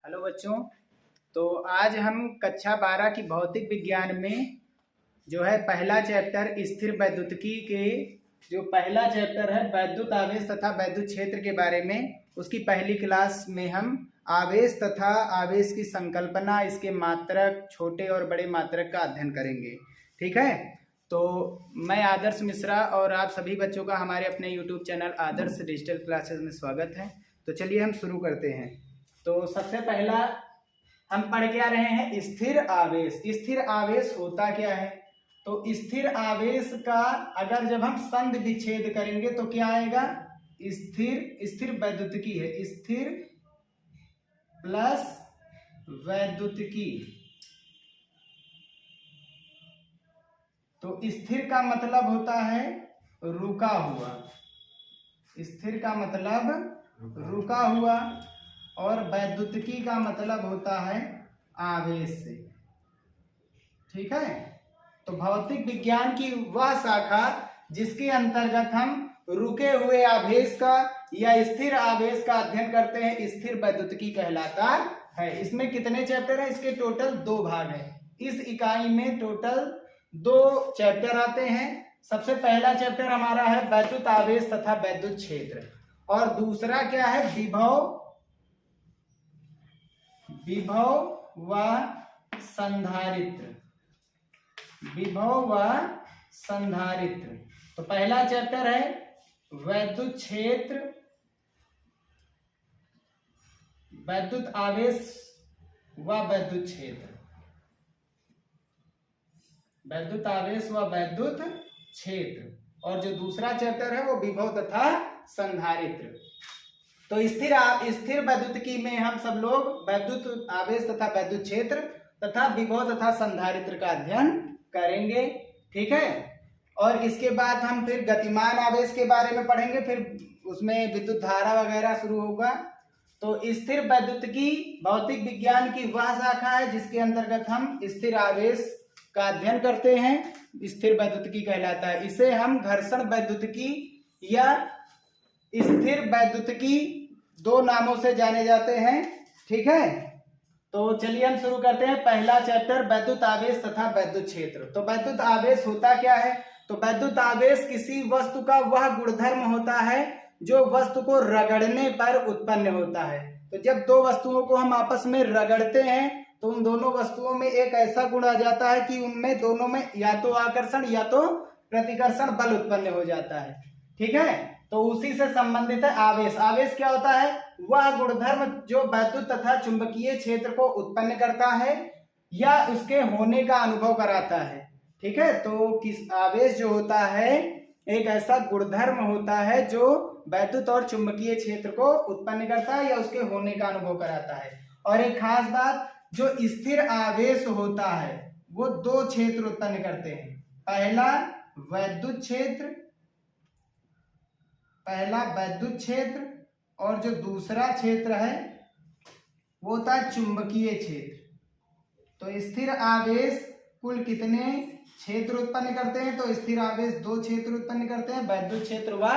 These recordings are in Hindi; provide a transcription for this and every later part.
हेलो बच्चों। तो आज हम कक्षा 12 की भौतिक विज्ञान में जो है पहला चैप्टर स्थिर वैद्युतिकी के जो पहला चैप्टर है वैद्युत आवेश तथा वैद्युत क्षेत्र के बारे में, उसकी पहली क्लास में हम आवेश तथा आवेश की संकल्पना, इसके मात्रक, छोटे और बड़े मात्रक का अध्ययन करेंगे। ठीक है। तो मैं आदर्श मिश्रा और आप सभी बच्चों का हमारे अपने यूट्यूब चैनल आदर्श डिजिटल क्लासेस में स्वागत है। तो चलिए हम शुरू करते हैं। तो सबसे पहला हम पढ़ के आ रहे हैं स्थिर आवेश। स्थिर आवेश होता क्या है? तो स्थिर आवेश का अगर जब हम संधि विच्छेद करेंगे तो क्या आएगा? स्थिर वैद्युतिकी है, स्थिर प्लस वैद्युतिकी। तो स्थिर का मतलब होता है रुका हुआ, स्थिर का मतलब रुका हुआ, और वैद्युतिकी का मतलब होता है आवेश से। ठीक है। तो भौतिक विज्ञान की वह शाखा जिसके अंतर्गत हम रुके हुए आवेश का या स्थिर आवेश का अध्ययन करते हैं, स्थिर वैद्युतिकी कहलाता है। इसमें कितने चैप्टर हैं? इसके टोटल 2 भाग हैं। इस इकाई में टोटल 2 चैप्टर आते हैं। सबसे पहला चैप्टर हमारा है वैद्युत आवेश तथा वैद्युत क्षेत्र, और दूसरा क्या है? विभव व संधारित्र। विभव व संधारित्र। तो पहला चैप्टर है वैद्युत क्षेत्र, वैद्युत आवेश व वैद्युत क्षेत्र, वैद्युत आवेश व वैद्युत क्षेत्र, और जो दूसरा चैप्टर है वो विभव तथा संधारित्र। तो स्थिर वैद्युतिकी में हम सब लोग वैद्युत आवेश तथा वैद्युत क्षेत्र तथा विभव तथा संधारित्र का अध्ययन करेंगे। ठीक है। और इसके बाद हम फिर गतिमान आवेश के बारे में पढ़ेंगे, फिर उसमें विद्युत धारा वगैरह शुरू होगा। तो स्थिर वैद्युतिकी भौतिक विज्ञान की वह शाखा है जिसके अंतर्गत हम स्थिर आवेश का अध्ययन करते हैं, स्थिर वैद्युतिकी कहलाता है। इसे हम घर्षण वैद्युतिकी या स्थिर वैद्युतिकी 2 नामों से जाने जाते हैं। ठीक है। तो चलिए हम शुरू करते हैं। पहला चैप्टर वैद्युत आवेश तथा वैद्युत क्षेत्र। तो वैद्युत आवेश होता क्या है? तो वैद्युत आवेश किसी वस्तु का वह गुणधर्म होता है जो वस्तु को रगड़ने पर उत्पन्न होता है। तो जब 2 वस्तुओं को हम आपस में रगड़ते हैं तो उन दोनों वस्तुओं में एक ऐसा गुण आ जाता है कि उनमें दोनों में या तो आकर्षण या तो प्रतिकर्षण बल उत्पन्न हो जाता है। ठीक है। तो उसी से संबंधित है आवेश। आवेश क्या होता है? वह गुणधर्म जो वैद्युत तथा चुंबकीय क्षेत्र को उत्पन्न करता है या उसके होने का अनुभव कराता है। ठीक है। तो किस आवेश जो होता है एक ऐसा गुणधर्म होता है जो वैद्युत और चुंबकीय क्षेत्र को उत्पन्न करता है या उसके होने का अनुभव कराता है। और एक खास बात, जो स्थिर आवेश होता है वो 2 क्षेत्र उत्पन्न करते हैं। पहला वैद्युत क्षेत्र और जो दूसरा क्षेत्र है वो होता है चुंबकीय क्षेत्र। तो स्थिर आवेश कुल कितने क्षेत्र उत्पन्न करते हैं? तो स्थिर आवेश 2 क्षेत्र उत्पन्न करते हैं, वैद्युत क्षेत्र व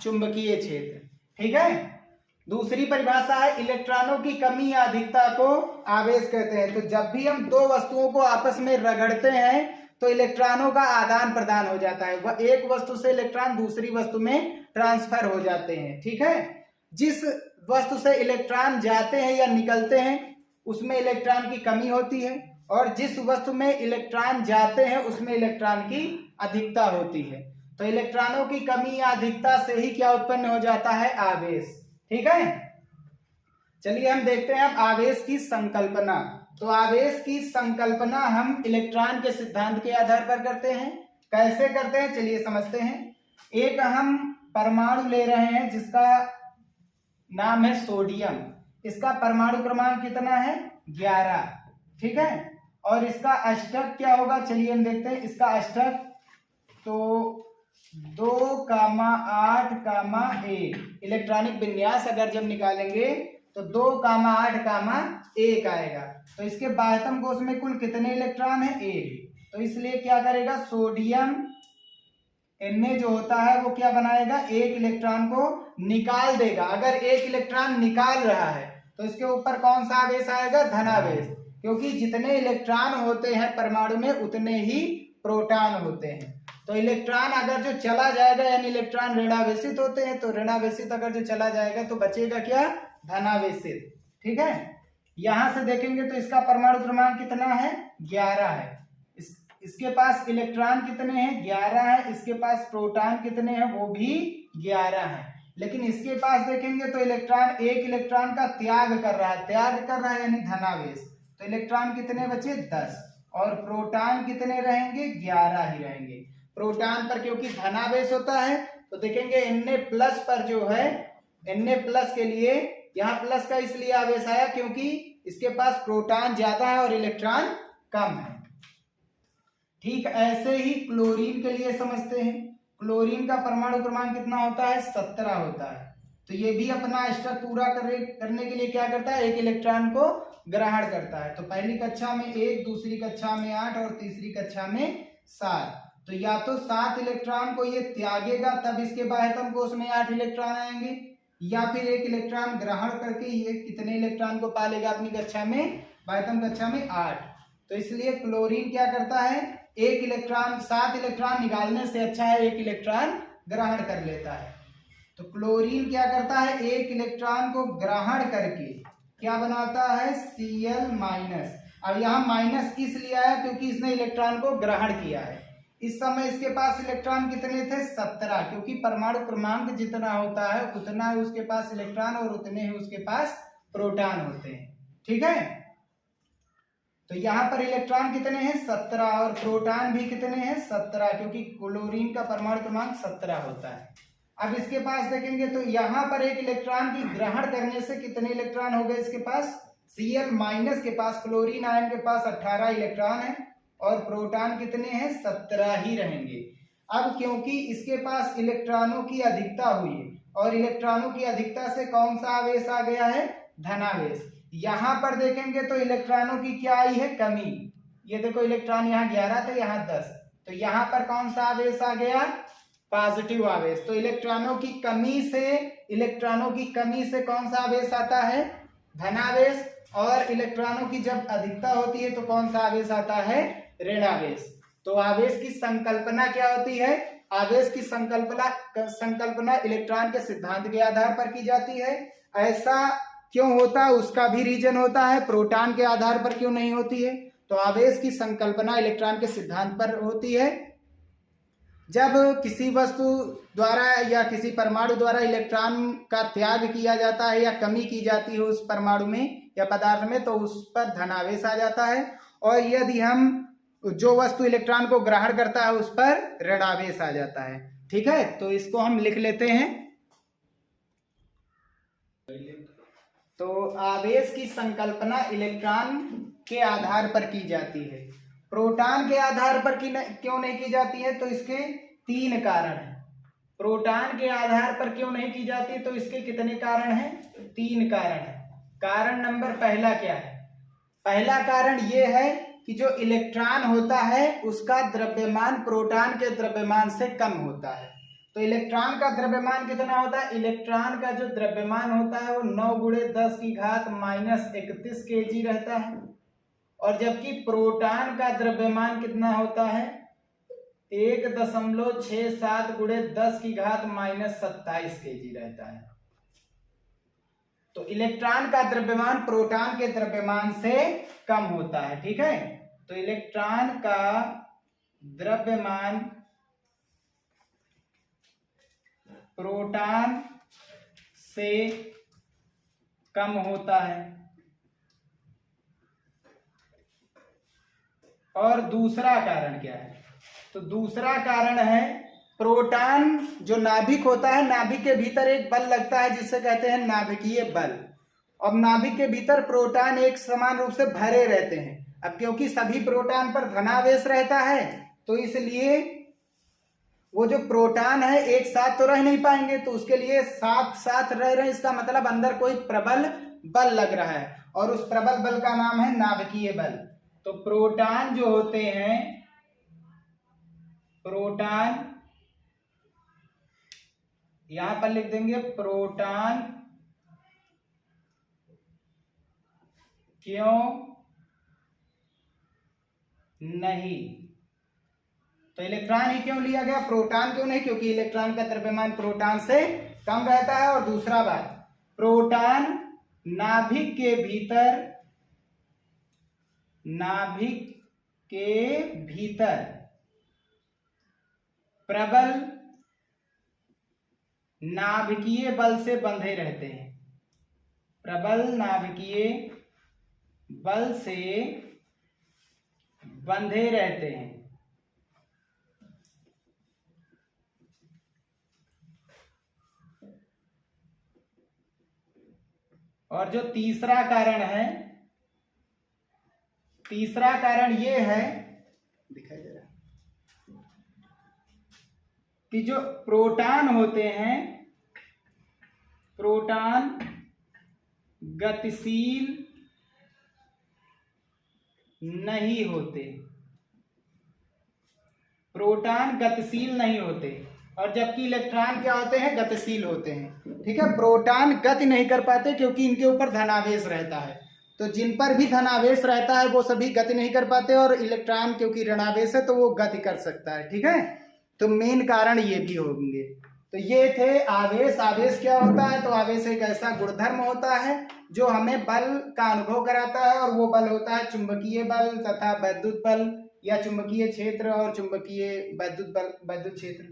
चुंबकीय क्षेत्र। ठीक है। दूसरी परिभाषा है इलेक्ट्रॉनों की कमी या अधिकता को आवेश कहते हैं। तो जब भी हम 2 वस्तुओं को आपस में रगड़ते हैं तो इलेक्ट्रॉनों का आदान प्रदान हो जाता है, वह एक वस्तु से इलेक्ट्रॉन दूसरी वस्तु में ट्रांसफर हो जाते हैं। ठीक है। जिस वस्तु से इलेक्ट्रॉन जाते हैं या निकलते हैं उसमें इलेक्ट्रॉन की कमी होती है, और जिस वस्तु में इलेक्ट्रॉन जाते हैं उसमें इलेक्ट्रॉन की अधिकता होती है। तो इलेक्ट्रॉनों की कमी या अधिकता से ही क्या उत्पन्न हो जाता है? आवेश। ठीक है। चलिए हम देखते हैं अब आवेश की संकल्पना। तो आवेश की संकल्पना हम इलेक्ट्रॉन के सिद्धांत के आधार पर करते हैं। कैसे करते हैं चलिए समझते हैं। एक हम परमाणु ले रहे हैं जिसका नाम है सोडियम। इसका परमाणु क्रमांक कितना है? 11। ठीक है। और इसका अष्टक क्या होगा? चलिए हम देखते हैं। इसका अष्टक तो 2,8,1 इलेक्ट्रॉनिक विन्यास अगर जब निकालेंगे तो 2,8,1 आएगा। तो इसके बाह्यतम कोश में कुल कितने इलेक्ट्रॉन है? 1। तो इसलिए क्या करेगा? सोडियम Na जो होता है वो क्या बनाएगा? 1 इलेक्ट्रॉन को निकाल देगा। अगर 1 इलेक्ट्रॉन निकाल रहा है तो इसके ऊपर कौन सा आवेश आएगा? धनावेश, क्योंकि जितने इलेक्ट्रॉन होते हैं परमाणु में उतने ही प्रोटॉन होते हैं। तो इलेक्ट्रॉन अगर जो चला जाएगा, यानी इलेक्ट्रॉन ऋणावेशित होते हैं, तो ऋणावेशित अगर जो चला जाएगा तो बचेगा क्या? धनावेशित। ठीक है, यहां से देखेंगे तो इसका परमाणु क्रमांक कितना है? 11 है। इसके पास इलेक्ट्रॉन कितने हैं? 11 है। इसके पास प्रोटॉन कितने हैं? वो भी 11 है। लेकिन इसके पास देखेंगे तो इलेक्ट्रॉन, एक इलेक्ट्रॉन का त्याग कर रहा है, यानी धनावेश। तो इलेक्ट्रॉन कितने बचे? 10। और प्रोटॉन कितने रहेंगे? 11 ही रहेंगे। प्रोटॉन पर क्योंकि धनावेश होता है तो देखेंगे Na प्लस पर जो है, Na प्लस के लिए यहाँ प्लस का इसलिए आवेश आया क्योंकि इसके पास प्रोटॉन ज्यादा है और इलेक्ट्रॉन कम है। ठीक ऐसे ही क्लोरीन के लिए समझते हैं। क्लोरीन का परमाणु क्रमांक कितना होता है? 17 होता है। तो ये भी अपना स्टेप पूरा करने के लिए क्या करता है? एक इलेक्ट्रॉन को ग्रहण करता है। तो पहली कक्षा में 1, दूसरी कक्षा में 8 और तीसरी कक्षा में 7। तो या तो 7 इलेक्ट्रॉन को ये त्यागेगा तब इसके बाह्यतम कोश में 8 इलेक्ट्रॉन आएंगे, या फिर एक इलेक्ट्रॉन ग्रहण करके ये कितने इलेक्ट्रॉन को पालेगा अपनी कक्षा में? बाह्यतम कक्षा में 8। तो इसलिए क्लोरीन क्या करता है? एक इलेक्ट्रॉन, 7 इलेक्ट्रॉन निकालने से अच्छा है एक इलेक्ट्रॉन ग्रहण कर लेता है। तो क्लोरीन क्या करता है? एक इलेक्ट्रॉन को ग्रहण करके क्या बनाता है? Cl-। अब यहाँ माइनस किस लिए आया? क्योंकि इसने इलेक्ट्रॉन को ग्रहण किया है। इस समय इसके पास इलेक्ट्रॉन कितने थे? 17, क्योंकि परमाणु क्रमांक जितना होता है उतना ही उसके पास इलेक्ट्रॉन और उतने ही उसके पास प्रोटॉन होते हैं। ठीक है, तो यहाँ पर इलेक्ट्रॉन कितने हैं? 17 और प्रोटॉन भी कितने हैं? 17, क्योंकि क्लोरीन का परमाणु क्रमांक 17 होता है। अब इसके पास देखेंगे तो यहाँ पर एक इलेक्ट्रॉन की ग्रहण करने से कितने इलेक्ट्रॉन हो गए इसके पास? Cl- के पास, क्लोरीन आयन के पास 18 इलेक्ट्रॉन है और प्रोटॉन कितने हैं? 17 ही रहेंगे। अब क्योंकि इसके पास इलेक्ट्रॉनों की अधिकता हुई और इलेक्ट्रॉनों की अधिकता से कौन सा आवेश आ गया है? धनावेश। यहाँ पर देखेंगे तो इलेक्ट्रॉनों की क्या आई है? कमी। ये देखो इलेक्ट्रॉन यहाँ 11 थे, यहाँ 10, तो यहाँ पर कौन सा आवेश आ गया? पॉजिटिव आवेश। तो इलेक्ट्रॉनों की कमी से कौन सा आवेश आता है? धनावेश। और इलेक्ट्रॉनों की जब अधिकता होती है तो कौन सा आवेश आता है? ऋणावेश। तो आवेश की संकल्पना क्या होती है? आवेश की संकल्पना इलेक्ट्रॉन के सिद्धांत के आधार पर की जाती है। ऐसा क्यों होता है उसका भी रीजन होता है। प्रोटॉन के आधार पर क्यों नहीं होती है? तो आवेश की संकल्पना इलेक्ट्रॉन के सिद्धांत पर होती है। जब किसी वस्तु द्वारा या किसी परमाणु द्वारा इलेक्ट्रॉन का त्याग किया जाता है या कमी की जाती है उस परमाणु में या पदार्थ में, तो उस पर धनावेश आ जाता है। और यदि हम जो वस्तु इलेक्ट्रॉन को ग्रहण करता है उस पर ऋणावेश आ जाता है। ठीक है, तो इसको हम लिख लेते हैं। तो आवेश की संकल्पना इलेक्ट्रॉन के आधार पर की जाती है, प्रोटॉन के आधार पर क्यों नहीं की जाती है? तो इसके 3 कारण हैं। प्रोटॉन के आधार पर क्यों नहीं की जाती? तो इसके कितने कारण हैं? 3 कारण हैं। कारण नंबर पहला क्या है? पहला कारण यह है कि जो इलेक्ट्रॉन होता है उसका द्रव्यमान प्रोटॉन के द्रव्यमान से कम होता है। तो इलेक्ट्रॉन का द्रव्यमान कितना होता है? इलेक्ट्रॉन का जो द्रव्यमान होता है वो 9 × 10⁻31 kg रहता है। और जबकि प्रोटॉन का द्रव्यमान कितना होता है? 1.67 × 10⁻27 kg रहता है। तो इलेक्ट्रॉन का द्रव्यमान प्रोटॉन के द्रव्यमान से कम होता है। ठीक है, तो इलेक्ट्रॉन का द्रव्यमान प्रोटॉन से कम होता है। और दूसरा कारण क्या है? तो दूसरा कारण है प्रोटॉन जो नाभिक होता है, नाभिक के भीतर एक बल लगता है जिसे कहते हैं नाभिकीय बल। अब नाभिक के भीतर प्रोटॉन एक समान रूप से भरे रहते हैं। अब क्योंकि सभी प्रोटॉन पर धनावेश रहता है तो इसलिए वो जो प्रोटॉन है एक साथ तो रह नहीं पाएंगे, तो उसके लिए साथ साथ रह रहे, इसका मतलब अंदर कोई प्रबल बल लग रहा है और उस प्रबल बल का नाम है नाभिकीय बल। तो प्रोटॉन जो होते हैं, प्रोटॉन यहां पर लिख देंगे, प्रोटॉन क्यों नहीं? तो इलेक्ट्रॉन ही क्यों लिया गया, प्रोटॉन क्यों नहीं? क्योंकि इलेक्ट्रॉन का द्रव्यमान प्रोटॉन से कम रहता है। और दूसरा बात, प्रोटॉन नाभिक के भीतर प्रबल नाभिकीय बल से बंधे रहते हैं। प्रबल नाभिकीय बल से बंधे रहते हैं। और जो तीसरा कारण ये है, दिखाई दे रहा है कि जो प्रोटॉन होते हैं, प्रोटॉन गतिशील नहीं होते। प्रोटॉन गतिशील नहीं होते और जबकि इलेक्ट्रॉन क्या होते हैं, गतिशील होते हैं। ठीक है, प्रोटॉन गति नहीं कर पाते क्योंकि इनके ऊपर धनावेश रहता है। तो जिन पर भी धनावेश रहता है वो सभी गति नहीं कर पाते, और इलेक्ट्रॉन क्योंकि ऋणावेश है तो वो गति कर सकता है। ठीक है, तो मेन कारण ये भी होंगे। तो ये थे आवेश। आवेश क्या होता है? तो आवेश एक ऐसा गुणधर्म होता है जो हमें बल का अनुभव कराता है, और वो बल होता है चुंबकीय बल तथा वैद्युत बल, या चुंबकीय क्षेत्र और चुंबकीय वैद्युत क्षेत्र।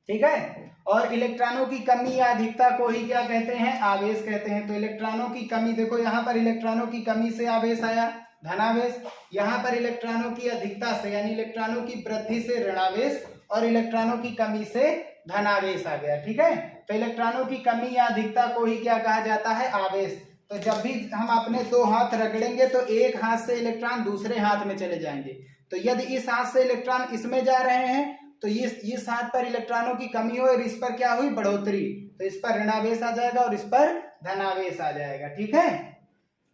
ठीक है, और इलेक्ट्रॉनों की कमी या अधिकता को ही क्या कहते हैं, आवेश कहते हैं। तो इलेक्ट्रॉनों की कमी, देखो यहाँ पर इलेक्ट्रॉनों की कमी से आवेश आया, धनावेश। यहाँ पर इलेक्ट्रॉनों की अधिकता से यानी इलेक्ट्रॉनों की वृद्धि से ऋणावेश, और इलेक्ट्रॉनों की कमी से धनावेश आ गया। ठीक है, तो इलेक्ट्रॉनों की कमी या अधिकता को ही क्या कहा जाता है, आवेश। तो जब भी हम अपने दो हाथ रगड़ेंगे तो एक हाथ से इलेक्ट्रॉन दूसरे हाथ में चले जाएंगे। तो यदि इस हाथ से इलेक्ट्रॉन इसमें जा रहे हैं तो इस हाथ पर इलेक्ट्रॉनों की कमी हो और इस पर क्या हुई, बढ़ोतरी, तो इस पर ऋणावेश आ जाएगा और इस पर धनावेश आ जाएगा। ठीक है,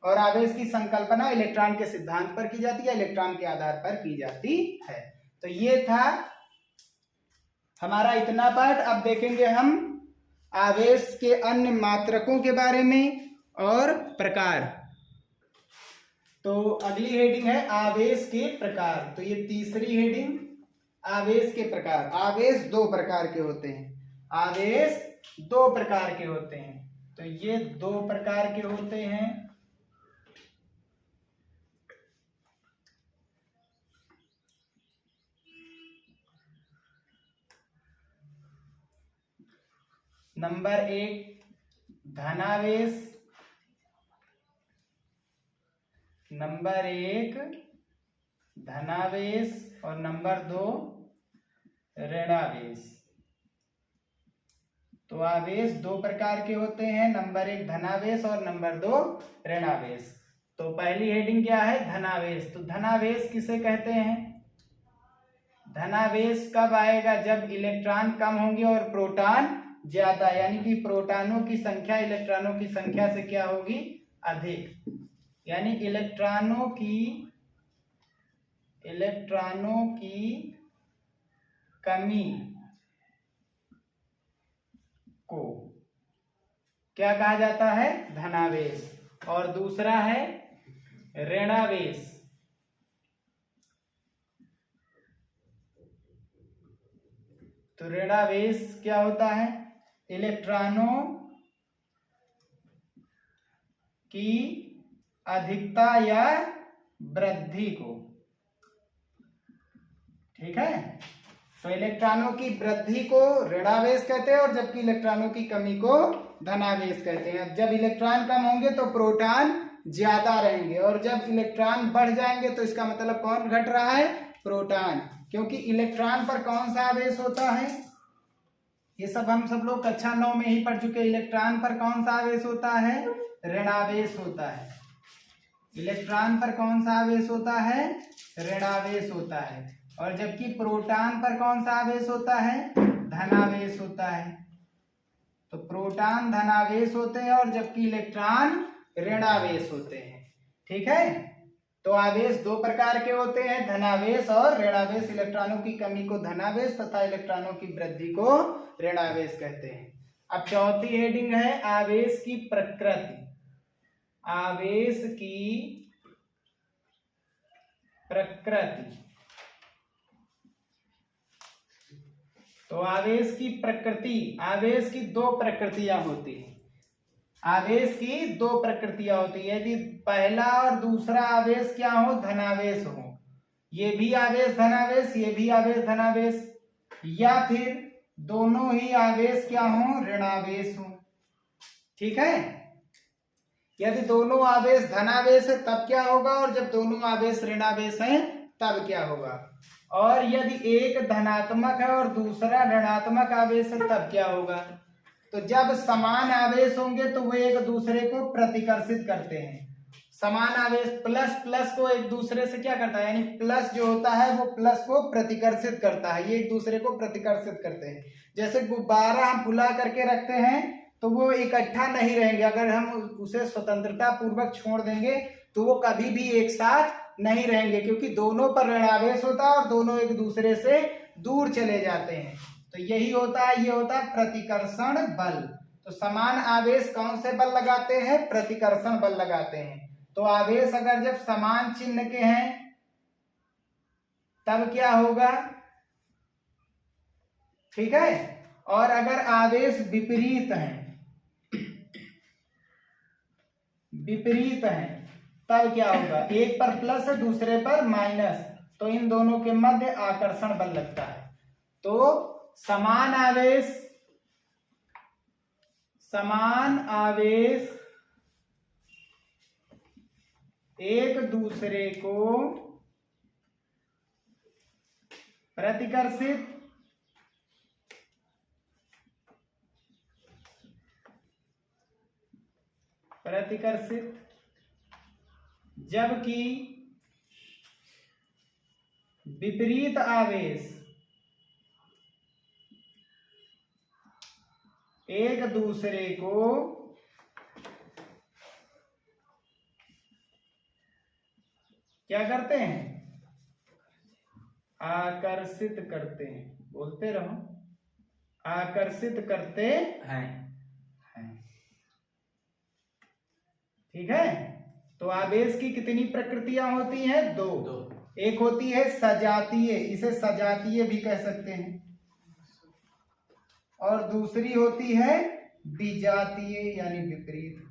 और आवेश की संकल्पना इलेक्ट्रॉन के सिद्धांत पर की जाती है, इलेक्ट्रॉन के आधार पर की जाती है। तो ये था हमारा इतना पार्ट। अब देखेंगे हम आवेश के अन्य मात्रकों के बारे में और प्रकार। तो अगली हेडिंग है आवेश के प्रकार। तो ये तीसरी हेडिंग, आवेश के प्रकार। आवेश दो प्रकार के होते हैं। आवेश दो प्रकार के होते हैं। तो ये दो प्रकार के होते हैं। नंबर 1 धनावेश, नंबर 1 धनावेश और नंबर 2 ऋणावेश। तो आवेश दो प्रकार के होते हैं, नंबर 1 धनावेश और नंबर 2 ऋणावेश। तो पहली हेडिंग क्या है, धनावेश। तो धनावेश किसे कहते हैं? धनावेश कब आएगा? जब इलेक्ट्रॉन कम होंगे और प्रोटॉन ज्यादा, यानी कि प्रोटॉनों की संख्या इलेक्ट्रॉनों की संख्या से क्या होगी, अधिक। यानी इलेक्ट्रॉनों की कमी को क्या कहा जाता है, धनावेश। और दूसरा है ऋणावेश। तो ऋणावेश क्या होता है, इलेक्ट्रॉनों की अधिकता या वृद्धि को। ठीक है, तो इलेक्ट्रॉनों की वृद्धि को ऋणावेश कहते हैं और जबकि इलेक्ट्रॉनों की कमी को धनावेश कहते हैं। जब इलेक्ट्रॉन कम होंगे तो प्रोटॉन ज्यादा रहेंगे, और जब इलेक्ट्रॉन बढ़ जाएंगे तो इसका मतलब कौन घट रहा है, प्रोटॉन। क्योंकि इलेक्ट्रॉन पर कौन सा आवेश होता है, ये सब हम सब लोग कक्षा 9 में ही पढ़ चुके। इलेक्ट्रॉन पर कौन सा आवेश होता है, ऋणावेश होता है। इलेक्ट्रॉन पर कौन सा आवेश होता है, ऋणावेश होता है। और जबकि प्रोटॉन पर कौन सा आवेश होता है, धनावेश होता है। तो प्रोटॉन धनावेश होते हैं और जबकि इलेक्ट्रॉन ऋणावेश होते हैं। ठीक है, तो आवेश दो प्रकार के होते हैं, धनावेश और ऋणावेश। इलेक्ट्रॉनों की कमी को धनावेश तथा इलेक्ट्रॉनों की वृद्धि को ऋणावेश कहते हैं। अब चौथी हेडिंग है आवेश की प्रकृति। आवेश की प्रकृति। तो आवेश की प्रकृति, आवेश की दो प्रकृतियां होती हैं। आवेश की दो प्रकृतियां होती है। यदि पहला और दूसरा आवेश क्या हो, धनावेश हो, ये भी आवेश धनावेश, ये भी आवेश धनावेश, या फिर दोनों ही आवेश क्या हो, ऋणावेश हो। ठीक है। यदि दोनों आवेश धनावेश है तब क्या होगा, और जब दोनों आवेश ऋणावेश हैं तब क्या होगा। और यदि एक धनात्मक है और दूसरा ऋणात्मक आवेश है तब क्या होगा। तो जब समान आवेश होंगे तो वे एक दूसरे को प्रतिकर्षित करते हैं। समान आवेश प्लस प्लस को एक दूसरे से क्या करता है, यानी प्लस जो होता है वो प्लस को प्रतिकर्षित करता है, ये एक दूसरे को प्रतिकर्षित करते हैं। जैसे गुब्बारा हम फुला करके रखते हैं तो वो इकट्ठा नहीं रहेंगे, अगर हम उसे स्वतंत्रता पूर्वक छोड़ देंगे तो वो कभी भी एक साथ नहीं रहेंगे, क्योंकि दोनों पर ऋणावेश होता है और दोनों एक दूसरे से दूर चले जाते हैं। तो यही होता है, ये होता है प्रतिकर्षण बल। तो समान आवेश कौन से बल लगाते हैं, प्रतिकर्षण बल लगाते हैं। तो आवेश अगर जब समान चिन्ह के हैं तब क्या होगा, ठीक है। और अगर आवेश विपरीत हैं, विपरीत हैं तब क्या होगा, एक पर प्लस है दूसरे पर माइनस, तो इन दोनों के मध्य आकर्षण बल लगता है। तो समान आवेश एक दूसरे को प्रतिकर्षित जबकि विपरीत आवेश एक दूसरे को क्या करते हैं, आकर्षित करते हैं। बोलते रहो, आकर्षित करते हैं। ठीक है। तो आवेश की कितनी प्रकृतियां होती हैं, दो। एक होती है सजातीय, इसे सजातीय भी कह सकते हैं, और दूसरी होती है विजातीय यानी विपरीत।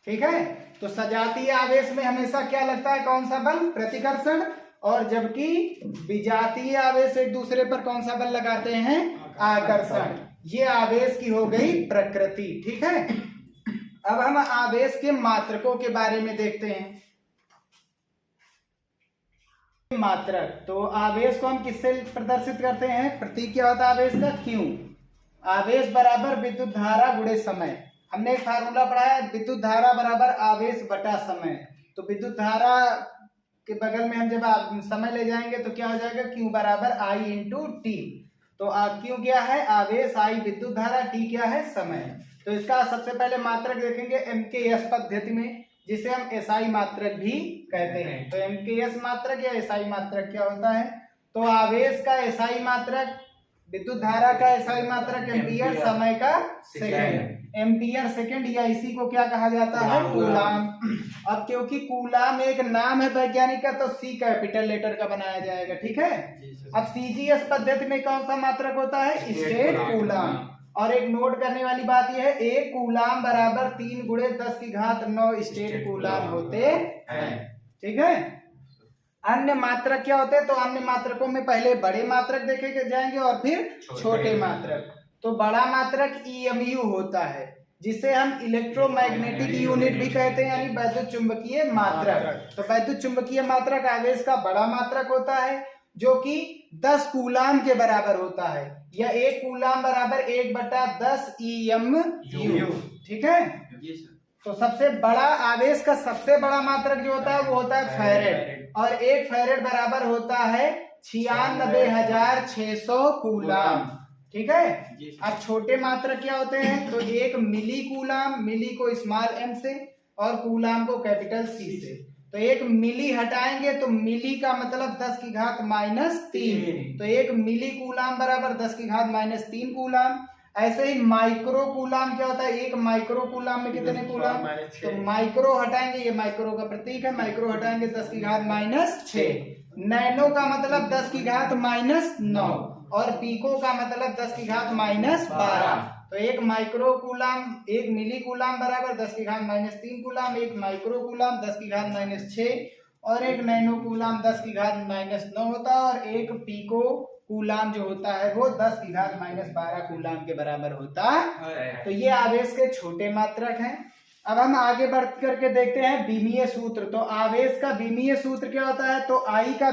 ठीक है। तो सजातीय आवेश में हमेशा क्या लगता है, कौन सा बल, प्रतिकर्षण, और जबकि विजातीय आवेश एक दूसरे पर कौन सा बल लगाते हैं, आकर्षण। ये आवेश की हो गई प्रकृति। ठीक है। अब हम आवेश के मात्रकों के बारे में देखते हैं। मात्रक, तो आवेश को हम किससे प्रदर्शित करते हैं, प्रतीक क्या होता है आवेश का, क्यू। आवेश बराबर विद्युत धारा गुणे समय। हमने एक फार्मूला पढ़ा है, विद्युत धारा बराबर आवेश बटा समय। तो विद्युत धारा के बगल में हम जब समय ले जाएंगे तो क्या हो जाएगा, क्यू बराबर आई इंटू टी। तो क्यू क्या है, आवेश, आई विद्युत धारा, टी क्या है, समय। तो इसका सबसे पहले मात्रक देखेंगे MKS पद्धति में, जिसे हम SI मात्रक भी कहते हैं। तो MKS मात्रक या SI मात्रक क्या होता है, तो आवेश का SI मात्रक, विद्युत धारा का SI मात्रक एम्पियर, समय का सेकंड, एम्पियर सेकंड, या इसी को क्या कहा जाता है, कूलाम। अब क्योंकि कूलाम एक नाम है वैज्ञानिक का, तो C कैपिटल लेटर का बनाया जाएगा। ठीक है। अब CGS पद्धति में कौन सा मात्रक होता है, स्टेट कूलाम। और एक नोट करने वाली बात यह है, एक कूलाम बराबर 3 × 10⁹ स्टेट कूलाम होते हैं। ठीक है। अन्य मात्रक क्या होते हैं, तो अन्य मात्रकों में पहले बड़े मात्रक देखे जाएंगे और फिर छोटे मात्रक। तो बड़ा मात्रक EMU होता है, जिसे हम इलेक्ट्रोमैग्नेटिक यूनिट भी कहते हैं, यानी वैद्युत चुंबकीय मात्रक। तो वैद्युत चुंबकीय मात्रक आवेश का बड़ा मात्रक होता है, जो कि 10 कूलाम के बराबर होता है, या 1 कूलाम बराबर 1/10 EMU। ठीक है। तो सबसे बड़ा आवेश का सबसे बड़ा मात्रक जो होता है वो होता है फैरेड, और 1 फैरेड बराबर होता है 96,600 कूलाम। ठीक है। अब छोटे मात्रक क्या होते हैं, तो 1 मिली कूलाम, मिली को स्मॉल m से और कूलाम को कैपिटल C से। तो एक मिली हटाएंगे तो मिली का मतलब 10 की घात -3, तो एक मिली कूलाम बराबर 10 की घात -3 कूलाम। ऐसे ही माइक्रो कूलाम क्या होता है, एक माइक्रो कूलाम में कितने कूलाम, तो माइक्रो हटाएंगे, ये माइक्रो का प्रतीक है, माइक्रो हटाएंगे 10 की घात -6। नैनो का मतलब 10 की घात -9 और पीको का मतलब 10 की घात -12। तो एक माइक्रो कूलाम, एक मिली कूलाम बराबर 10 की घात -3 कूलाम, एक माइक्रो कूलाम 10 की घात -6 और एक नैनो कूलाम 10 की घात -9 होता है, और एक पीको कूलाम जो होता है वो 10 की घात -12 कूलाम के बराबर होता है। तो ये आवेश के छोटे मात्रक हैं। अब हम आगे बढ़ करके देखते हैं विमीय सूत्र। तो आवेश का विमीय सूत्र क्या होता है, तो आई का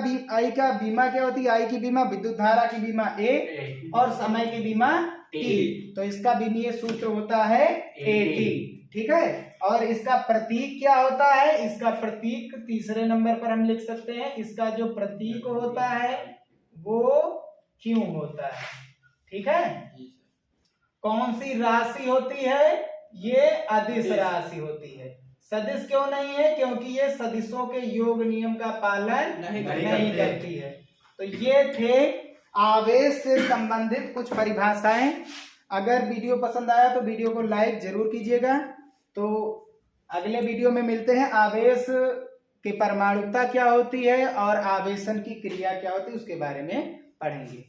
बीमा क्या होती है, आई की बीमा विद्युत धारा की बीमा ए और समय की बीमा टी। तो इसका विमीय सूत्र होता है एटी, ठीक है। और इसका प्रतीक क्या होता है, इसका प्रतीक तीसरे नंबर पर हम लिख सकते हैं, इसका जो प्रतीक होता है वो क्यों होता है, ठीक है। कौन सी राशि होती है, ये अदिश राशि होती है। सदिश क्यों नहीं है, क्योंकि ये सदिशों के योग नियम का पालन नहीं करती है। तो ये थे आवेश से संबंधित कुछ परिभाषाएं। अगर वीडियो पसंद आया तो वीडियो को लाइक जरूर कीजिएगा। तो अगले वीडियो में मिलते हैं, आवेश की परमाणुकता क्या होती है और आवेशन की क्रिया क्या होती है उसके बारे में पढ़ेंगे।